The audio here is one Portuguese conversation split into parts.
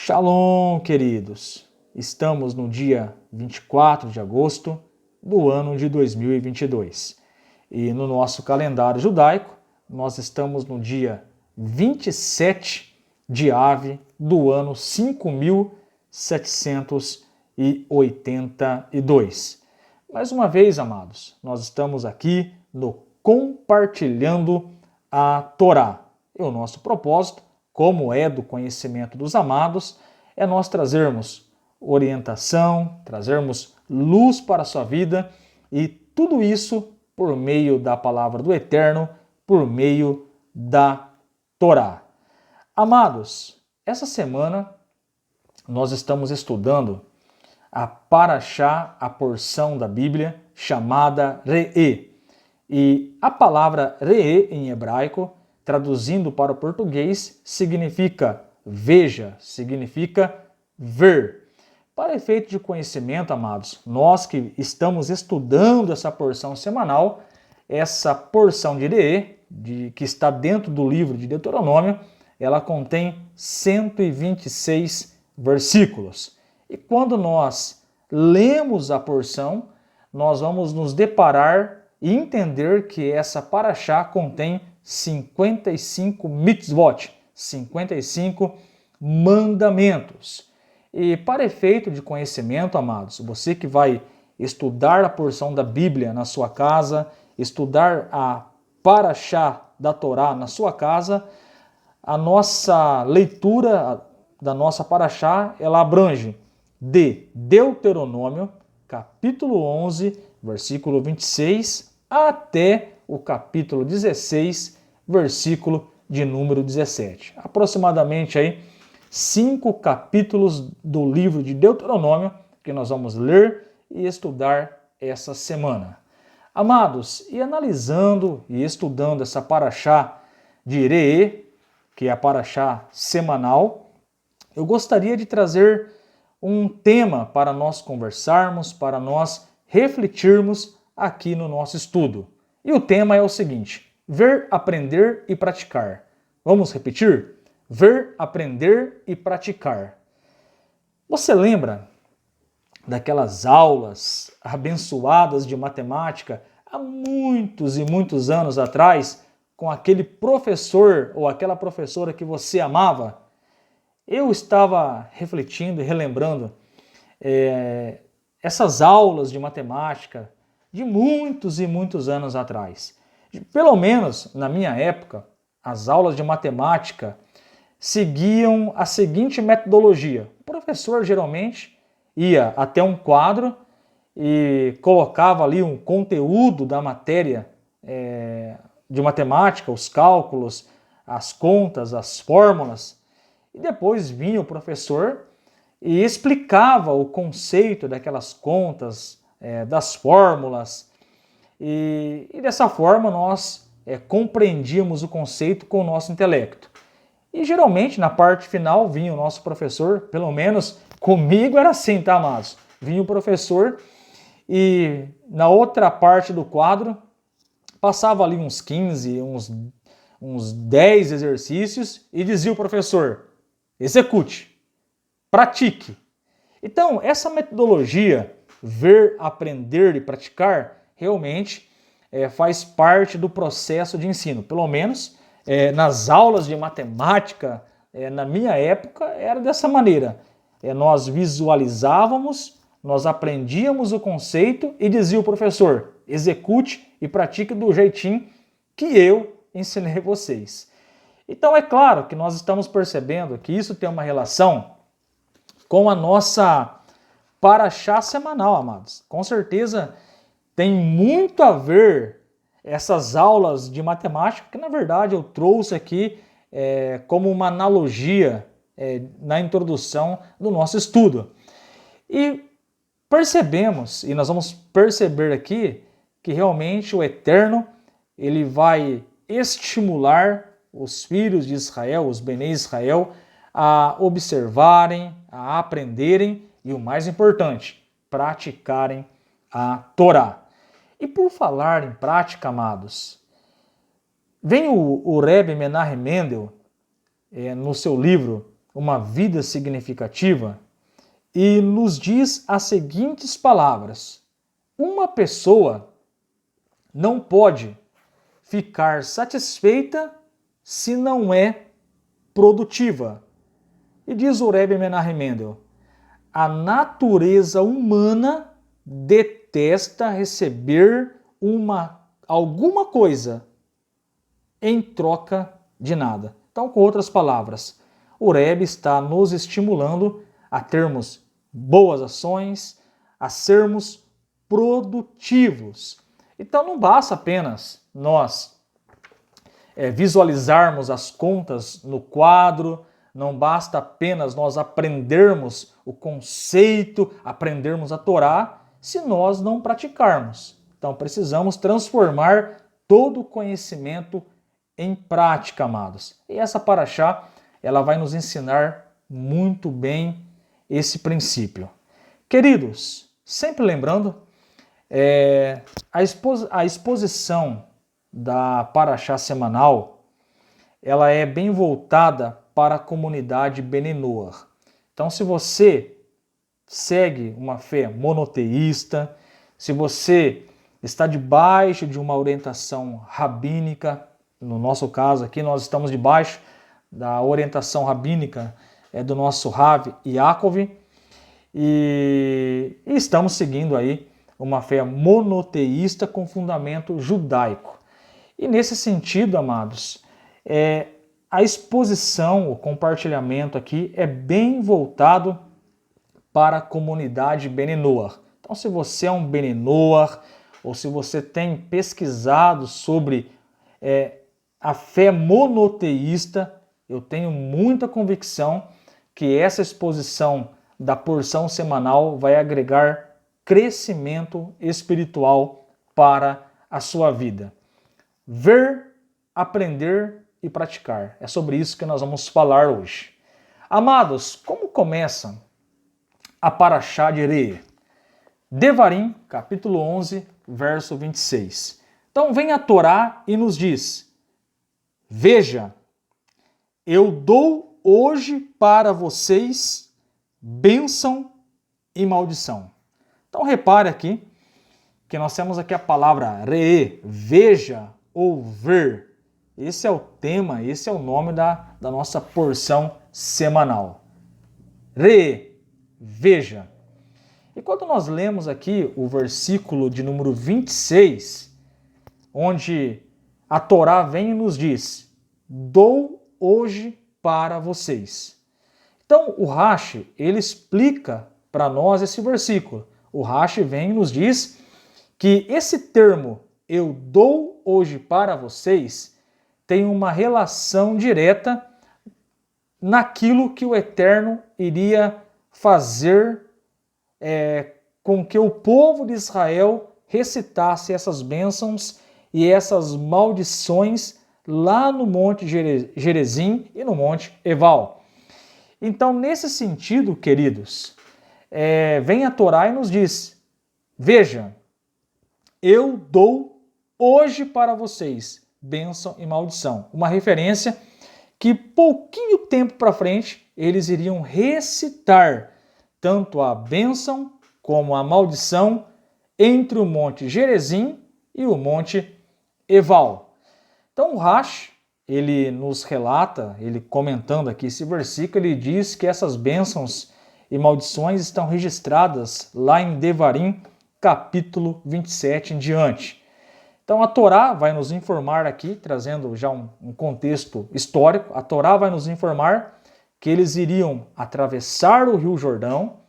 Shalom, queridos! Estamos no dia 24 de agosto do ano de 2022 e no nosso calendário judaico nós estamos no dia 27 de Ave do ano 5782. Mais uma vez, amados, nós estamos aqui no Compartilhando a Torá. E o nosso propósito, como é do conhecimento dos amados, é nós trazermos orientação, trazermos luz para a sua vida e tudo isso por meio da palavra do Eterno, por meio da Torá. Amados, essa semana nós estamos estudando a Parashá, a porção da Bíblia chamada Re'ê. E a palavra Re'ê em hebraico, traduzindo para o português, significa veja, significa ver. Para efeito de conhecimento, amados, nós que estamos estudando essa porção semanal, essa porção de Re'ê, que está dentro do livro de Deuteronômio, ela contém 126 versículos. E quando nós lemos a porção, nós vamos nos deparar e entender que essa Parashá contém 55 mitzvot, 55 mandamentos. E para efeito de conhecimento, amados, você que vai estudar a porção da Bíblia na sua casa, estudar a Parashá da Torá na sua casa, a nossa leitura da nossa Parashá, ela abrange de Deuteronômio, capítulo 11, versículo 26, até o capítulo 16, versículo de número 17. Aproximadamente aí 5 capítulos do livro de Deuteronômio que nós vamos ler e estudar essa semana. Amados, e analisando e estudando essa Parashá de Re'ê, que é a Parashá semanal, eu gostaria de trazer um tema para nós conversarmos, para nós refletirmos aqui no nosso estudo. E o tema é o seguinte: ver, aprender e praticar. Vamos repetir? Ver, aprender e praticar. Você lembra daquelas aulas abençoadas de matemática há muitos e muitos anos atrás, com aquele professor ou aquela professora que você amava? Eu estava refletindo e relembrando essas aulas de matemática de muitos e muitos anos atrás. Pelo menos na minha época, as aulas de matemática seguiam a seguinte metodologia. O professor geralmente ia até um quadro e colocava ali um conteúdo da matéria de matemática, os cálculos, as contas, as fórmulas, e depois vinha o professor e explicava o conceito daquelas contas, das fórmulas, e dessa forma nós compreendíamos o conceito com o nosso intelecto. E geralmente na parte final vinha o nosso professor, pelo menos comigo era assim, tá, amados? Vinha o professor e na outra parte do quadro passava ali uns 15, uns 10 exercícios e dizia o professor: execute, pratique. Então, essa metodologia, ver, aprender e praticar, realmente faz parte do processo de ensino. Pelo menos nas aulas de matemática, na minha época, era dessa maneira. Nós visualizávamos, nós aprendíamos o conceito e dizia o professor: execute e pratique do jeitinho que eu ensinei vocês. Então é claro que nós estamos percebendo que isso tem uma relação com a nossa Parashá semanal, amados. Com certeza tem muito a ver essas aulas de matemática, que na verdade eu trouxe aqui como uma analogia na introdução do nosso estudo. E percebemos, e nós vamos perceber aqui, que realmente o Eterno ele vai estimular os filhos de Israel, os Benê Israel, a observarem, a aprenderem e, o mais importante, praticarem a Torá. E por falar em prática, amados, vem o Rebbe Menahem Mendel, no seu livro uma vida significativa e nos diz as seguintes palavras: uma pessoa não pode ficar satisfeita se não é produtiva. E diz o Rebbe Menachem Mendel: a natureza humana detesta receber alguma coisa em troca de nada. Então, com outras palavras, o Rebbe está nos estimulando a termos boas ações, a sermos produtivos. Então, não basta apenas nós visualizarmos as contas no quadro, não basta apenas nós aprendermos o conceito, aprendermos a Torá, se nós não praticarmos. Então, precisamos transformar todo o conhecimento em prática, amados. E essa paraxá, ela vai nos ensinar muito bem esse princípio. Queridos, sempre lembrando, a exposição da paraxá semanal, ela é bem voltada para a comunidade Bnei Noach. Então, se você segue uma fé monoteísta, se você está debaixo de uma orientação rabínica, no nosso caso aqui nós estamos debaixo da orientação rabínica do nosso Rav Yaakov, e estamos seguindo aí uma fé monoteísta com fundamento judaico. E nesse sentido, amados, a exposição, o compartilhamento aqui é bem voltado para a comunidade Bnei Noach. Então, se você é um Bnei Noach, ou se você tem pesquisado sobre a fé monoteísta, eu tenho muita convicção que essa exposição da porção semanal vai agregar crescimento espiritual para a sua vida. Ver, aprender e praticar. É sobre isso que nós vamos falar hoje. Amados, como começa a paraxá de Re'eh? Devarim, capítulo 11, verso 26. Então vem a Torá e nos diz: veja, eu dou hoje para vocês bênção e maldição. Então repare aqui que nós temos aqui a palavra Re'eh, veja ou ver. Esse é o tema, esse é o nome da nossa porção semanal. Re'eh, veja. E quando nós lemos aqui o versículo de número 26, onde a Torá vem e nos diz: dou hoje para vocês. Então o Rashi, ele explica para nós esse versículo. O Rashi vem e nos diz que esse termo, eu dou hoje para vocês, tem uma relação direta naquilo que o Eterno iria fazer com que o povo de Israel recitasse essas bênçãos e essas maldições lá no Monte Gerizim e no Monte Ebal. Então, nesse sentido, queridos, vem a Torá e nos diz: veja, eu dou hoje para vocês bênção e maldição. Uma referência que pouquinho tempo para frente eles iriam recitar tanto a bênção como a maldição entre o Monte Gerizim e o Monte Ebal. Então o Rashi, ele nos relata, ele comentando aqui esse versículo, ele diz que essas bênçãos e maldições estão registradas lá em Devarim, capítulo 27 em diante. Então a Torá vai nos informar aqui, trazendo já um contexto histórico, a Torá vai nos informar que eles iriam atravessar o Rio Jordão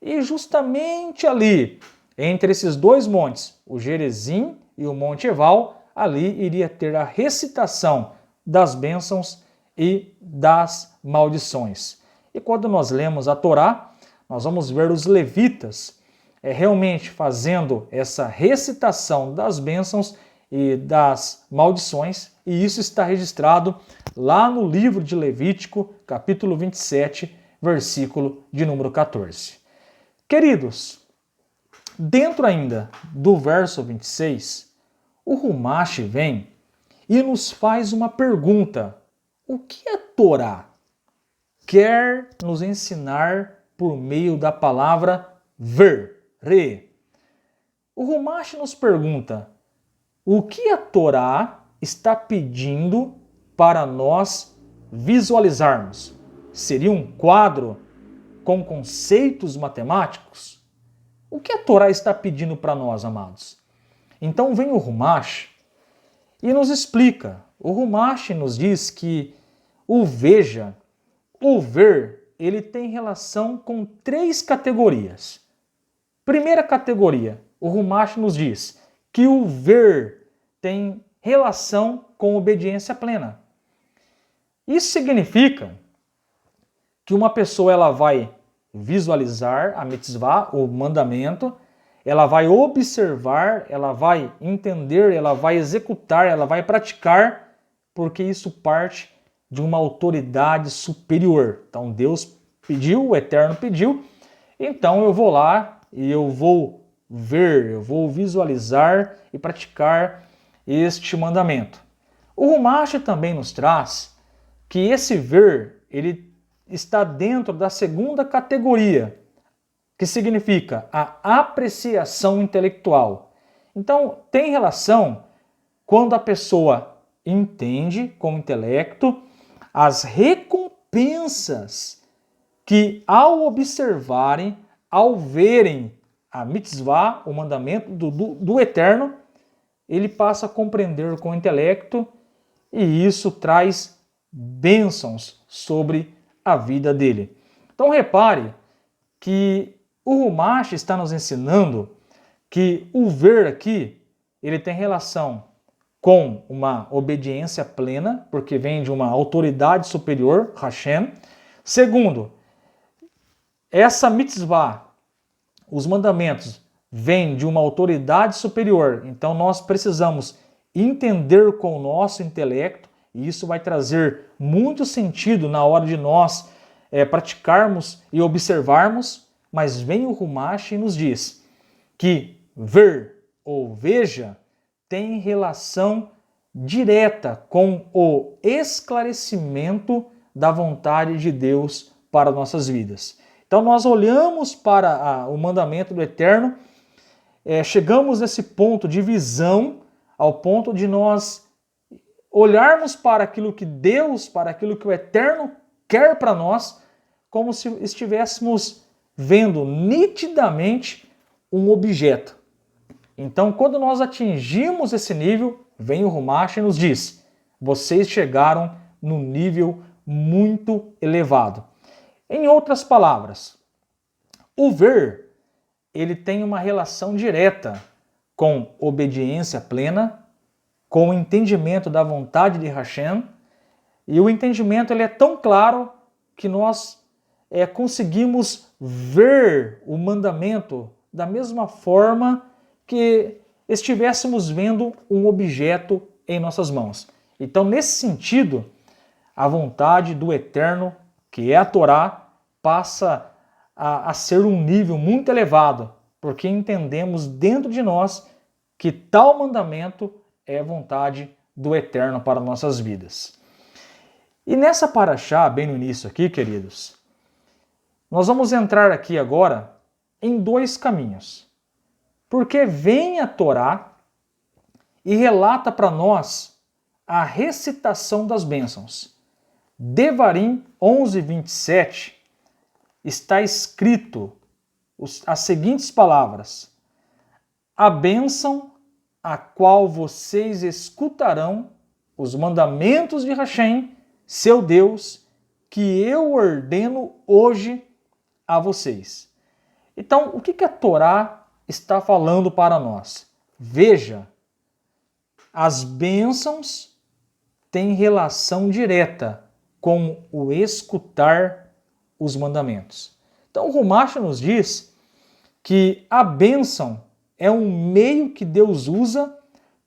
e justamente ali, entre esses dois montes, o Gerizim e o Monte Ebal, ali iria ter a recitação das bênçãos e das maldições. E quando nós lemos a Torá, nós vamos ver os levitas realmente fazendo essa recitação das bênçãos e das maldições, e isso está registrado lá no livro de Levítico, capítulo 27, versículo de número 14. Queridos, dentro ainda do verso 26, o Rumash vem e nos faz uma pergunta: o que é Torá? quer nos ensinar por meio da palavra ver, re. O Rumash nos pergunta: o que a Torá está pedindo para nós visualizarmos? Seria um quadro com conceitos matemáticos? O que a Torá está pedindo para nós, amados? Então vem o Rumash e nos explica. O Rumash nos diz que o veja, o ver, ele tem relação com 3 categorias. Primeira categoria, o Rumash nos diz que o ver tem relação com obediência plena. Isso significa que uma pessoa ela vai visualizar a mitzvah, o mandamento, ela vai observar, ela vai entender, ela vai executar, ela vai praticar, porque isso parte de uma autoridade superior. Então Deus pediu, o Eterno pediu, então eu vou lá e eu vou ver, eu vou visualizar e praticar este mandamento. O Rumash também nos traz que esse ver, ele está dentro da segunda categoria, que significa a apreciação intelectual. Então, tem relação quando a pessoa entende com o intelecto as recompensas que, ao observarem, ao verem a mitzvah, o mandamento do Eterno, ele passa a compreender com o intelecto e isso traz bênçãos sobre a vida dele. Então repare que o Rumash está nos ensinando que o ver aqui, ele tem relação com uma obediência plena, porque vem de uma autoridade superior, Hashem. Segundo, essa mitzvah, os mandamentos, vêm de uma autoridade superior, então nós precisamos entender com o nosso intelecto, e isso vai trazer muito sentido na hora de nós praticarmos e observarmos, mas vem o Rumash e nos diz que ver ou veja tem relação direta com o esclarecimento da vontade de Deus para nossas vidas. Então nós olhamos para o mandamento do Eterno, chegamos nesse ponto de visão, ao ponto de nós olharmos para aquilo que Deus, para aquilo que o Eterno quer para nós, como se estivéssemos vendo nitidamente um objeto. Então, quando nós atingimos esse nível, vem o Rumash e nos diz: vocês chegaram num nível muito elevado. Em outras palavras, o ver, ele tem uma relação direta com obediência plena, com o entendimento da vontade de Hashem, e o entendimento ele é tão claro que nós conseguimos ver o mandamento da mesma forma que estivéssemos vendo um objeto em nossas mãos. Então, nesse sentido, a vontade do Eterno, que é a Torá, passa a ser um nível muito elevado, porque entendemos dentro de nós que tal mandamento é a vontade do Eterno para nossas vidas. E nessa paraxá, bem no início aqui, queridos, nós vamos entrar aqui agora em 2 caminhos. Porque vem a Torá e relata para nós a recitação das bênçãos. Devarim 11:27 está escrito as seguintes palavras: a bênção a qual vocês escutarão os mandamentos de Hashem, seu Deus, que eu ordeno hoje a vocês. Então, o que a Torá está falando para nós? Veja, as bênçãos têm relação direta com o escutar os mandamentos. Então, o Rumash nos diz que a bênção é um meio que Deus usa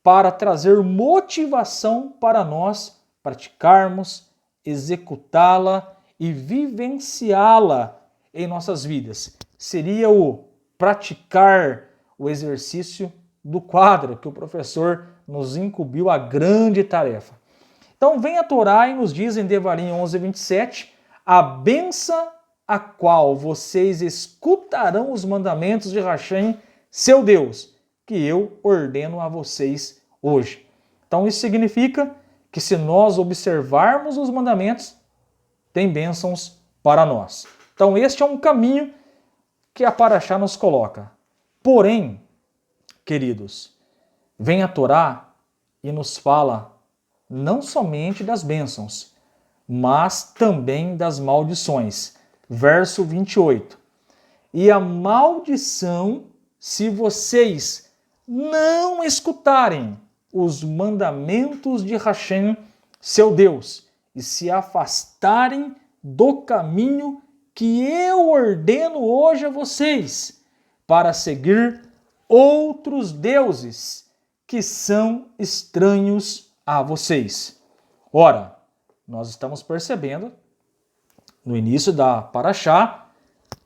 para trazer motivação para nós praticarmos, executá-la e vivenciá-la em nossas vidas. Seria o praticar o exercício do quadro, que o professor nos incumbiu a grande tarefa. Então vem a Torá e nos diz em Devarim 11:27, a benção a qual vocês escutarão os mandamentos de Hashem, seu Deus, que eu ordeno a vocês hoje. Então isso significa que se nós observarmos os mandamentos, tem bênçãos para nós. Então este é um caminho que a Paraxá nos coloca. Porém, queridos, vem a Torá e nos fala não somente das bênçãos, mas também das maldições. Verso 28. E a maldição, se vocês não escutarem os mandamentos de Hashem, seu Deus, e se afastarem do caminho que eu ordeno hoje a vocês, para seguir outros deuses que são estranhos a vocês. Ora, nós estamos percebendo, no início da Paraxá,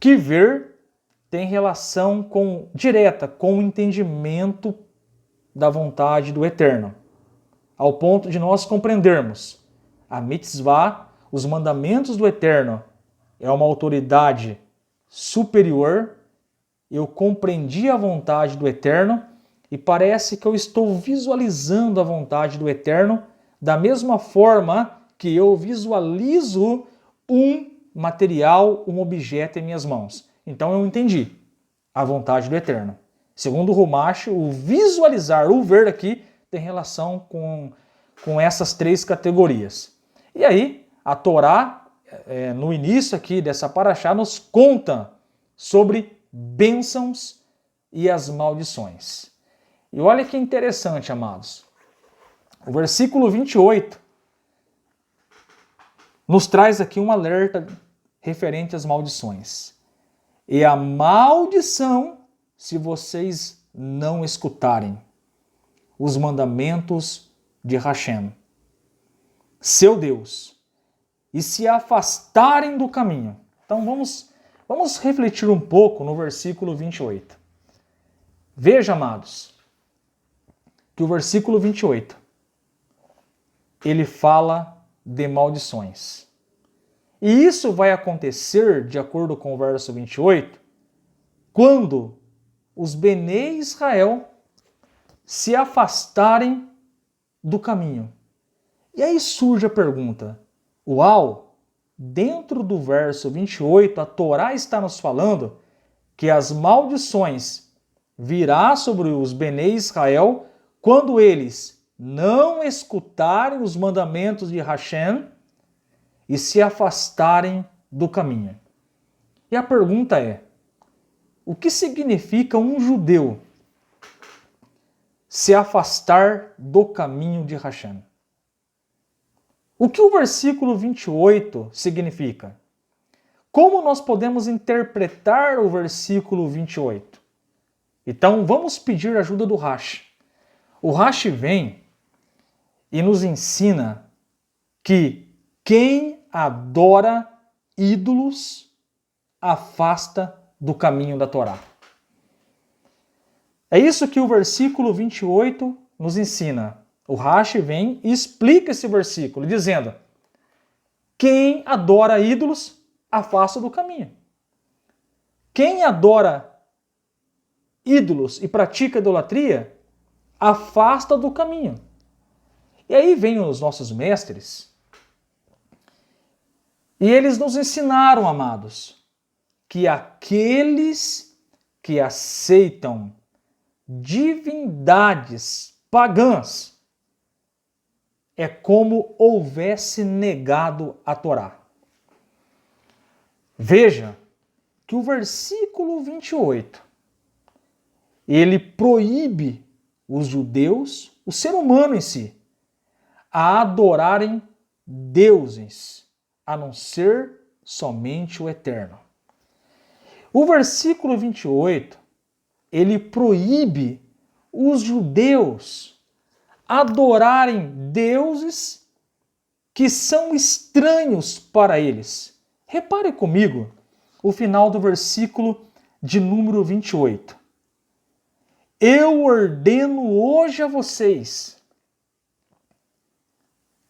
que ver tem relação direta com o entendimento da vontade do Eterno, ao ponto de nós compreendermos a mitzvah, os mandamentos do Eterno, é uma autoridade superior. Eu compreendi a vontade do Eterno e parece que eu estou visualizando a vontade do Eterno da mesma forma que eu visualizo um material, um objeto em minhas mãos. Então eu entendi a vontade do Eterno. Segundo o Rumash, o visualizar, o ver aqui, tem relação com essas três categorias. E aí, a Torá, no início aqui dessa Paraxá, nos conta sobre bênçãos e as maldições. E olha que interessante, amados. O versículo 28 nos traz aqui um alerta referente às maldições. E a maldição, se vocês não escutarem os mandamentos de Hashem, seu Deus, e se afastarem do caminho. Então vamos refletir um pouco no versículo 28. Veja, amados, que o versículo 28, ele fala de maldições. E isso vai acontecer, de acordo com o verso 28, quando os Benê Israel se afastarem do caminho. E aí surge a pergunta, uau, dentro do verso 28, a Torá está nos falando que as maldições virá sobre os Benê Israel quando eles não escutarem os mandamentos de Hashem e se afastarem do caminho. E a pergunta é, o que significa um judeu se afastar do caminho de Hashem? O que o versículo 28 significa? Como nós podemos interpretar o versículo 28? Então vamos pedir a ajuda do Rashi. O Rashi vem e nos ensina que quem adora ídolos afasta do caminho da Torá. É isso que o versículo 28 nos ensina. O Rashi vem e explica esse versículo, dizendo: quem adora ídolos afasta do caminho. Quem adora ídolos e pratica idolatria afasta do caminho. E aí vem os nossos mestres e eles nos ensinaram, amados, que aqueles que aceitam divindades pagãs é como houvesse negado a Torá. Veja que o versículo 28, ele proíbe os judeus, o ser humano em si, a adorarem deuses, a não ser somente o Eterno. O versículo 28, ele proíbe os judeus adorarem deuses que são estranhos para eles. Repare comigo o final do versículo de número 28. Eu ordeno hoje a vocês.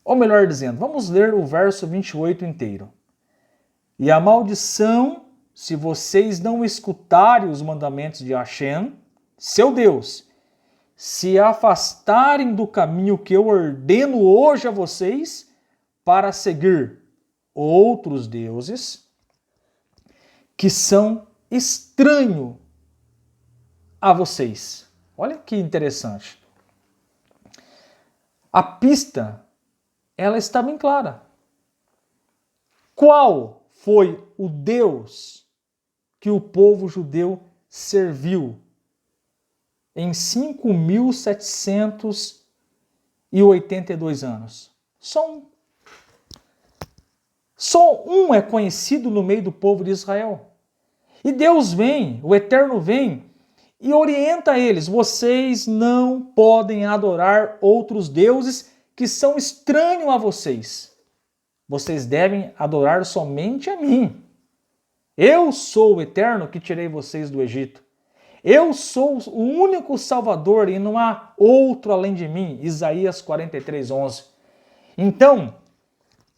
Ou melhor dizendo, vamos ler o verso 28 inteiro. E a maldição, se vocês não escutarem os mandamentos de Hashem, seu Deus, se afastarem do caminho que eu ordeno hoje a vocês para seguir outros deuses que são estranhos a vocês. Olha que interessante. A pista, ela está bem clara. Qual foi o Deus que o povo judeu serviu em 5.782 anos? Só um. Só um é conhecido no meio do povo de Israel. E Deus vem, o Eterno vem e orienta eles: vocês não podem adorar outros deuses que são estranhos a vocês. Vocês devem adorar somente a mim. Eu sou o Eterno que tirei vocês do Egito. Eu sou o único Salvador e não há outro além de mim. Isaías 43:11. Então,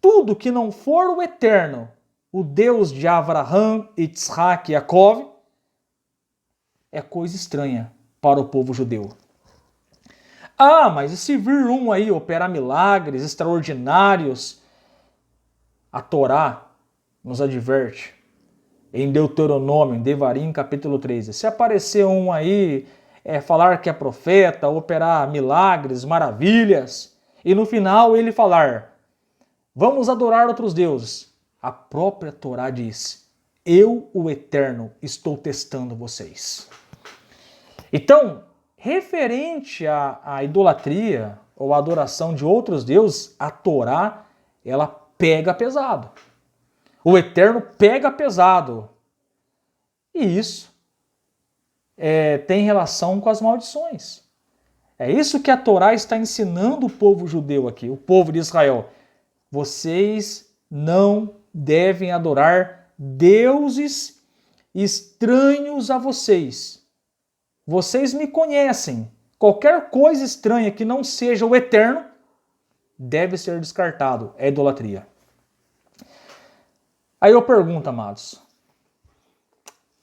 tudo que não for o Eterno, o Deus de Abraham, Isaac e Jacó, é coisa estranha para o povo judeu. Ah, mas e se vir um aí operar milagres extraordinários? A Torá nos adverte em Deuteronômio, em Devarim, capítulo 13. Se aparecer um aí, falar que é profeta, operar milagres, maravilhas, e no final ele falar: vamos adorar outros deuses. A própria Torá diz: eu, o Eterno, estou testando vocês. Então, referente à idolatria ou à adoração de outros deuses, a Torá, ela pega pesado. O Eterno pega pesado. E isso tem relação com as maldições. É isso que a Torá está ensinando o povo judeu aqui, o povo de Israel. Vocês não devem adorar deuses estranhos a vocês. Vocês me conhecem. Qualquer coisa estranha que não seja o Eterno deve ser descartado. É idolatria. Aí eu pergunto, amados,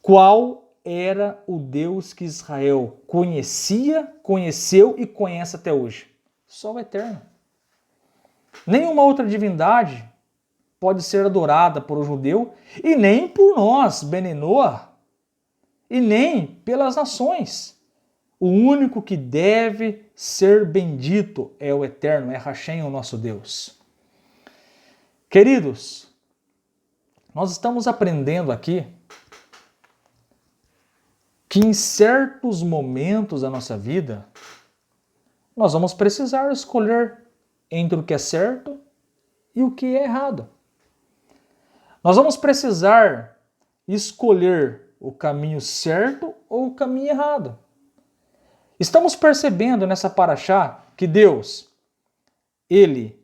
qual era o Deus que Israel conhecia, conheceu e conhece até hoje? Só o Eterno. Nenhuma outra divindade pode ser adorada por um judeu e nem por nós, Benenoa, e nem pelas nações. O único que deve ser bendito é o Eterno, é Hashem, o nosso Deus. Queridos, nós estamos aprendendo aqui que em certos momentos da nossa vida, nós vamos precisar escolher entre o que é certo e o que é errado. Nós vamos precisar escolher o caminho certo ou o caminho errado. Estamos percebendo nessa paraxá que Deus, Ele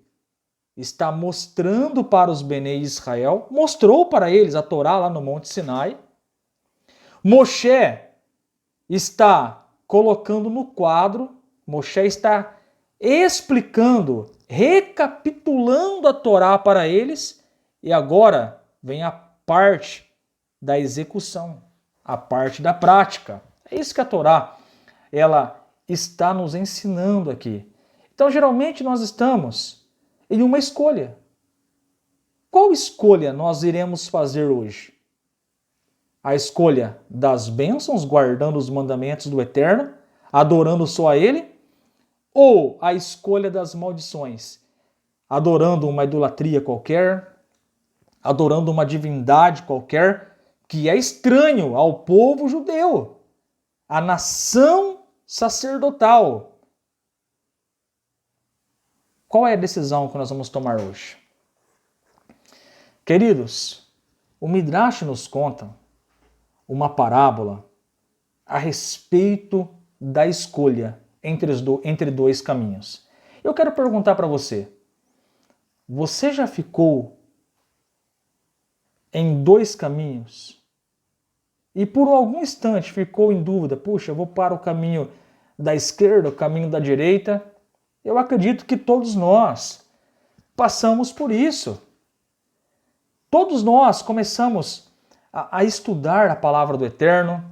está mostrando para os Benei Israel, mostrou para eles a Torá lá no Monte Sinai. Moshe está colocando no quadro, Moshe está explicando, recapitulando a Torá para eles, e agora vem a parte da execução, a parte da prática. É isso que a Torá, ela está nos ensinando aqui. Então, geralmente nós estamos em uma escolha. Qual escolha nós iremos fazer hoje? A escolha das bênçãos, guardando os mandamentos do Eterno, adorando só a Ele? Ou a escolha das maldições, adorando uma idolatria qualquer, adorando uma divindade qualquer, que é estranho ao povo judeu, à nação sacerdotal? Qual é a decisão que nós vamos tomar hoje? Queridos, o Midrash nos conta uma parábola a respeito da escolha entre dois caminhos. Eu quero perguntar para você, você já ficou em dois caminhos e por algum instante ficou em dúvida, puxa, eu vou para o caminho da esquerda, o caminho da direita? Eu acredito que todos nós passamos por isso. Todos nós começamos a estudar a palavra do Eterno,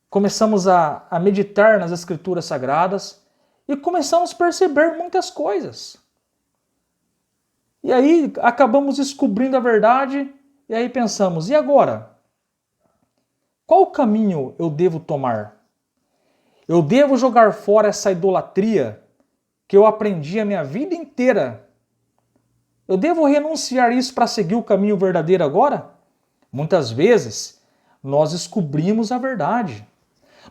começamos a meditar nas Escrituras Sagradas e começamos a perceber muitas coisas. E aí acabamos descobrindo a verdade e aí pensamos, e agora? Qual caminho eu devo tomar? Eu devo jogar fora essa idolatria que eu aprendi a minha vida inteira? Eu devo renunciar isso para seguir o caminho verdadeiro agora? Muitas vezes nós descobrimos a verdade.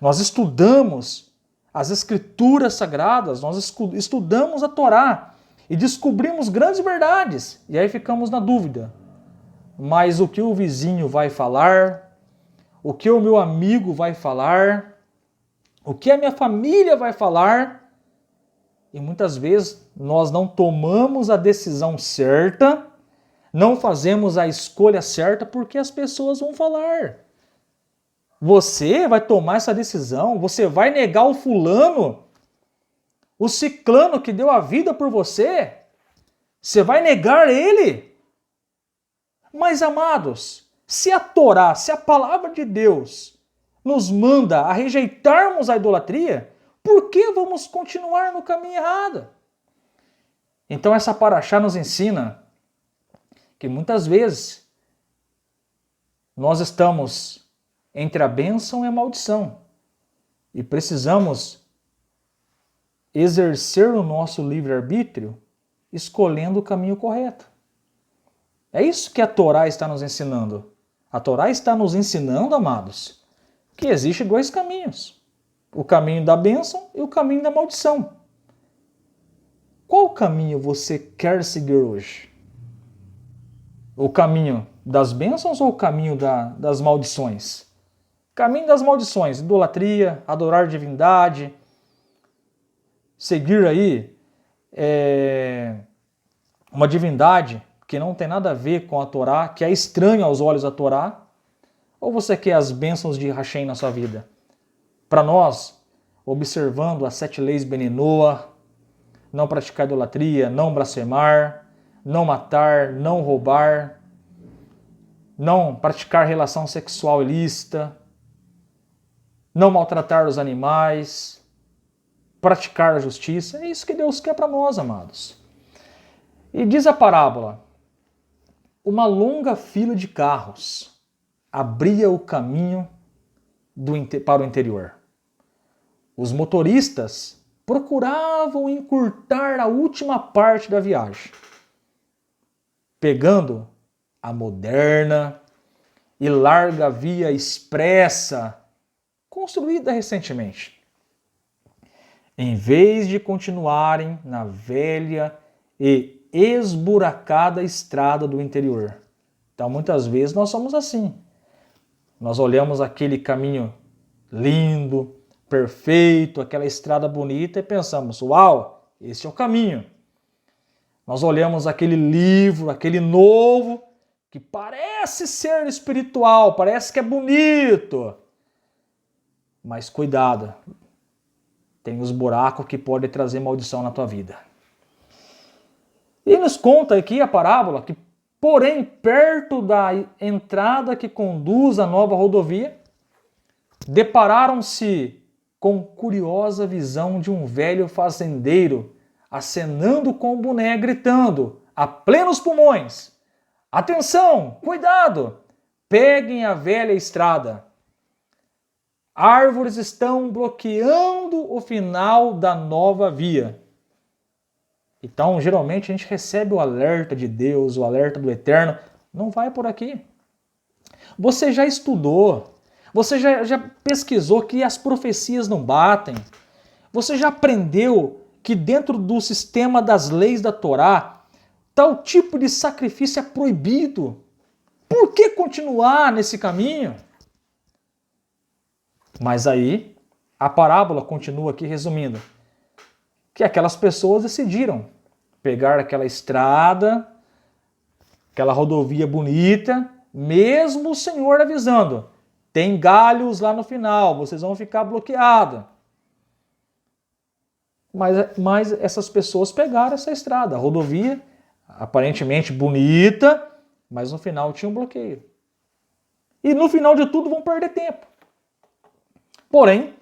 Nós estudamos as Escrituras Sagradas, nós estudamos a Torá e descobrimos grandes verdades. E aí ficamos na dúvida. Mas o que o vizinho vai falar? O que o meu amigo vai falar? O que a minha família vai falar? E muitas vezes nós não tomamos a decisão certa, não fazemos a escolha certa porque as pessoas vão falar. Você vai tomar essa decisão, você vai negar o fulano, o ciclano que deu a vida por você? Você vai negar ele? Mas, amados, se a Torá, se a palavra de Deus nos manda a rejeitarmos a idolatria, por que vamos continuar no caminho errado? Então essa paraxá nos ensina que muitas vezes nós estamos entre a bênção e a maldição e precisamos exercer o nosso livre-arbítrio escolhendo o caminho correto. É isso que a Torá está nos ensinando. A Torá está nos ensinando, amados, que existem dois caminhos. O caminho da bênção e o caminho da maldição. Qual caminho você quer seguir hoje? O caminho das bênçãos ou o caminho das maldições? Caminho das maldições, idolatria, adorar divindade, seguir aí uma divindade que não tem nada a ver com a Torá, que é estranho aos olhos da Torá, ou você quer as bênçãos de Hashem na sua vida? Para nós, observando as 7 leis Beninoa, não praticar idolatria, não blasfemar, não matar, não roubar, não praticar relação sexual ilícita, não maltratar os animais, praticar a justiça. É isso que Deus quer para nós, amados. E diz a parábola, uma longa fila de carros abria o caminho para o interior. Os motoristas procuravam encurtar a última parte da viagem, pegando a moderna e larga via expressa, construída recentemente, em vez de continuarem na velha e esburacada estrada do interior. Então, muitas vezes nós somos assim. Nós olhamos aquele caminho lindo, perfeito, aquela estrada bonita e pensamos, uau, esse é o caminho. Nós olhamos aquele livro, aquele novo, que parece ser espiritual, parece que é bonito. Mas cuidado, tem os buracos que podem trazer maldição na tua vida. E nos conta aqui a parábola que, porém, perto da entrada que conduz à nova rodovia, depararam-se com curiosa visão de um velho fazendeiro acenando com o boné, gritando a plenos pulmões: atenção, cuidado, peguem a velha estrada. Árvores estão bloqueando o final da nova via. Então, geralmente, a gente recebe o alerta de Deus, o alerta do Eterno. Não vai por aqui. Você já estudou, você já pesquisou que as profecias não batem. Você já aprendeu que dentro do sistema das leis da Torá, tal tipo de sacrifício é proibido. Por que continuar nesse caminho? Mas aí, a parábola continua aqui resumindo, que aquelas pessoas decidiram pegar aquela estrada, aquela rodovia bonita, mesmo o Senhor avisando, tem galhos lá no final, vocês vão ficar bloqueados. Mas essas pessoas pegaram essa estrada, a rodovia, aparentemente bonita, mas no final tinha um bloqueio. E no final de tudo vão perder tempo. Porém,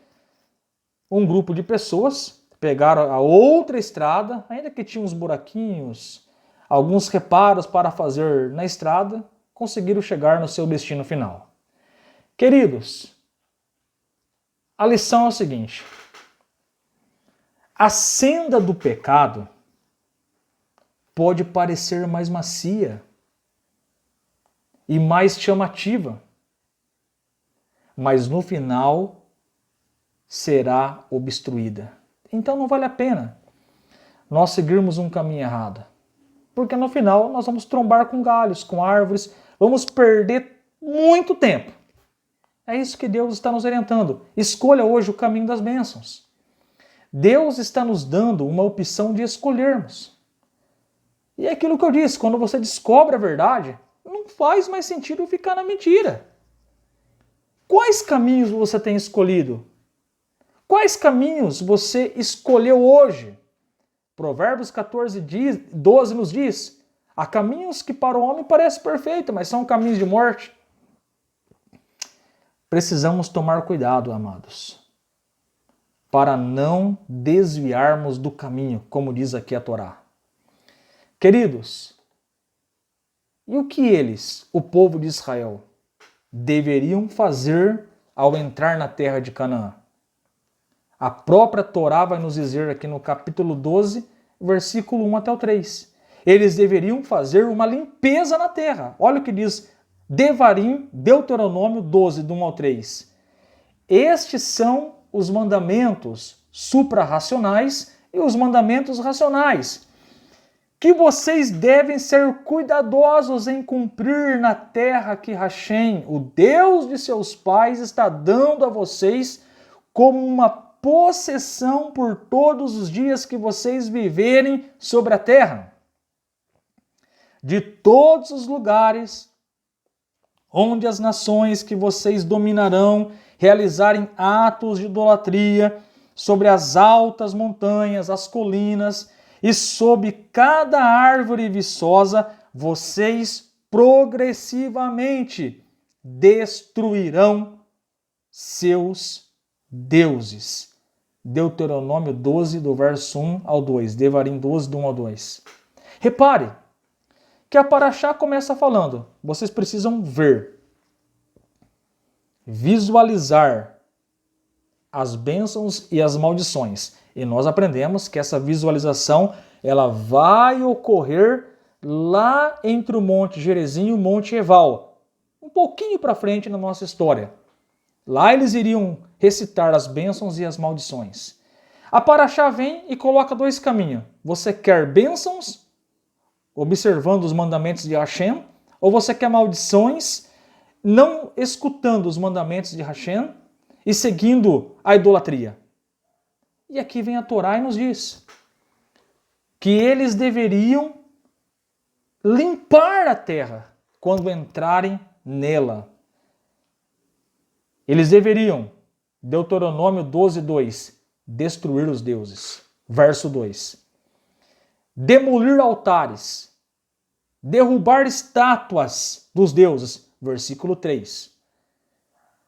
um grupo de pessoas pegaram a outra estrada, ainda que tinha uns buraquinhos, alguns reparos para fazer na estrada, conseguiram chegar no seu destino final. Queridos, a lição é o seguinte: a senda do pecado pode parecer mais macia e mais chamativa, mas no final será obstruída. Então não vale a pena nós seguirmos um caminho errado, porque no final nós vamos trombar com galhos, com árvores, vamos perder muito tempo. É isso que Deus está nos orientando. Escolha hoje o caminho das bênçãos. Deus está nos dando uma opção de escolhermos. E é aquilo que eu disse, quando você descobre a verdade, não faz mais sentido ficar na mentira. Quais caminhos você tem escolhido? Quais caminhos você escolheu hoje? Provérbios 12 nos diz: há caminhos que para o homem parecem perfeitos, mas são caminhos de morte. Precisamos tomar cuidado, amados, para não desviarmos do caminho, como diz aqui a Torá. Queridos, e o que eles, o povo de Israel, deveriam fazer ao entrar na terra de Canaã? A própria Torá vai nos dizer aqui no capítulo 12, versículo 1 até o 3. Eles deveriam fazer uma limpeza na terra. Olha o que diz Devarim, Deuteronômio 12, do 1 ao 3. Estes são os mandamentos suprarracionais e os mandamentos racionais, que vocês devem ser cuidadosos em cumprir na terra que Hashem, o Deus de seus pais, está dando a vocês como uma possessão por todos os dias que vocês viverem sobre a terra. De todos os lugares onde as nações que vocês dominarão realizarem atos de idolatria, sobre as altas montanhas, as colinas e sob cada árvore viçosa, vocês progressivamente destruirão seus deuses. Deuteronômio 12, do verso 1 ao 2. Devarim 12, do 1 ao 2. Repare que a Paraxá começa falando: vocês precisam ver, visualizar as bênçãos e as maldições. E nós aprendemos que essa visualização ela vai ocorrer lá entre o Monte Gerizim e o Monte Ebal, um pouquinho para frente na nossa história. Lá eles iriam recitar as bênçãos e as maldições. A Paraxá vem e coloca dois caminhos. Você quer bênçãos, observando os mandamentos de Hashem, ou você quer maldições, não escutando os mandamentos de Hashem e seguindo a idolatria? E aqui vem a Torá e nos diz que eles deveriam limpar a terra quando entrarem nela. Eles deveriam, Deuteronômio 12, 2, destruir os deuses. Verso 2. Demolir altares, derrubar estátuas dos deuses. Versículo 3.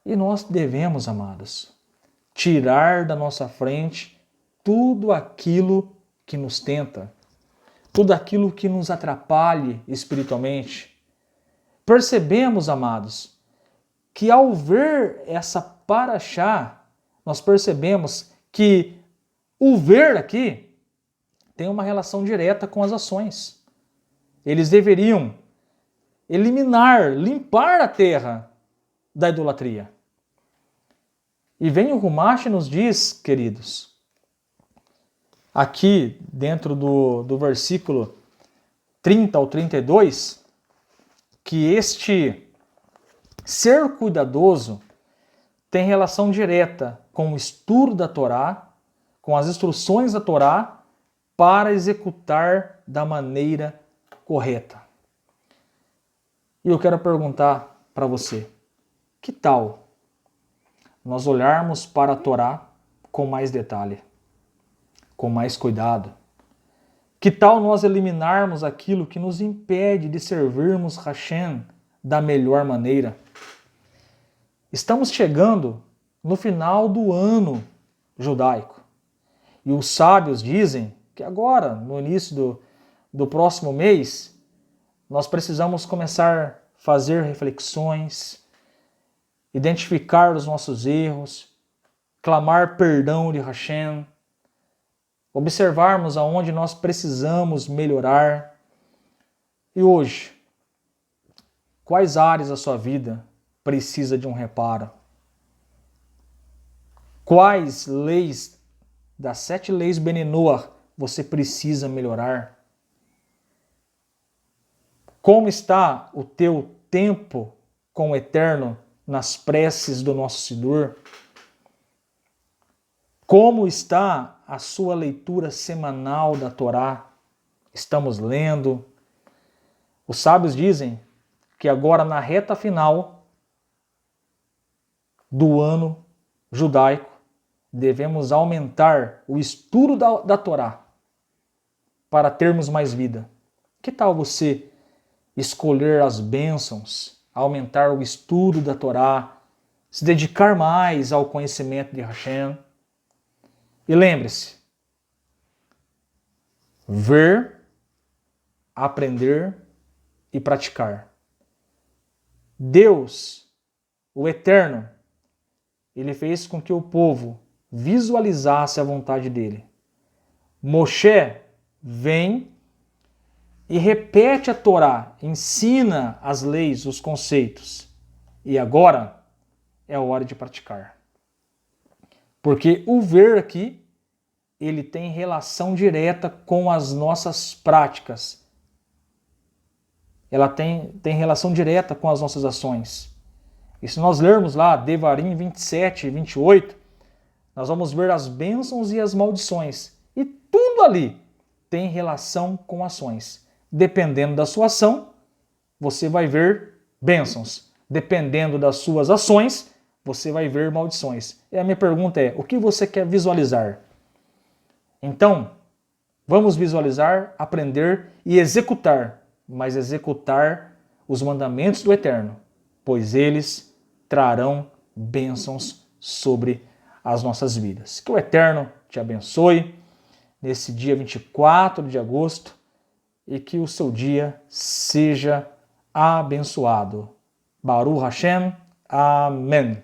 E nós devemos, amados, tirar da nossa frente tudo aquilo que nos tenta, tudo aquilo que nos atrapalhe espiritualmente. Percebemos, amados, que ao ver essa Paraxá, nós percebemos que o ver aqui tem uma relação direta com as ações. Eles deveriam eliminar, limpar a terra da idolatria. E vem o Rumash e nos diz, queridos, aqui dentro do versículo 30 ao 32, que este ser cuidadoso tem relação direta com o estudo da Torá, com as instruções da Torá, para executar da maneira correta. E eu quero perguntar para você, que tal nós olharmos para a Torá com mais detalhe, com mais cuidado? Que tal nós eliminarmos aquilo que nos impede de servirmos Hashem da melhor maneira? Estamos chegando no final do ano judaico. E os sábios dizem que agora, no início do próximo mês, nós precisamos começar a fazer reflexões, identificar os nossos erros, clamar perdão de Hashem, observarmos aonde nós precisamos melhorar. E hoje, quais áreas da sua vida precisa de um reparo? Quais leis das 7 leis Beninoah você precisa melhorar? Como está o teu tempo com o Eterno nas preces do nosso Sidur? Como está a sua leitura semanal da Torá? Estamos lendo? Os sábios dizem que agora na reta final do ano judaico devemos aumentar o estudo da Torá para termos mais vida. Que tal você escolher as bênçãos, aumentar o estudo da Torá, se dedicar mais ao conhecimento de Hashem? E lembre-se, ver, aprender e praticar. Deus, o Eterno, ele fez com que o povo visualizasse a vontade dele. Moshe vem e repete a Torá, ensina as leis, os conceitos. E agora é a hora de praticar. Porque o ver aqui, ele tem relação direta com as nossas práticas. Ela tem relação direta com as nossas ações. E se nós lermos lá Devarim 27 e 28, nós vamos ver as bênçãos e as maldições. E tudo ali tem relação com ações. Dependendo da sua ação, você vai ver bênçãos. Dependendo das suas ações, você vai ver maldições. E a minha pergunta é, o que você quer visualizar? Então, vamos visualizar, aprender e executar, mas executar os mandamentos do Eterno, pois eles trarão bênçãos sobre as nossas vidas. Que o Eterno te abençoe nesse dia 24 de agosto e que o seu dia seja abençoado. Baruch Hashem. Amém.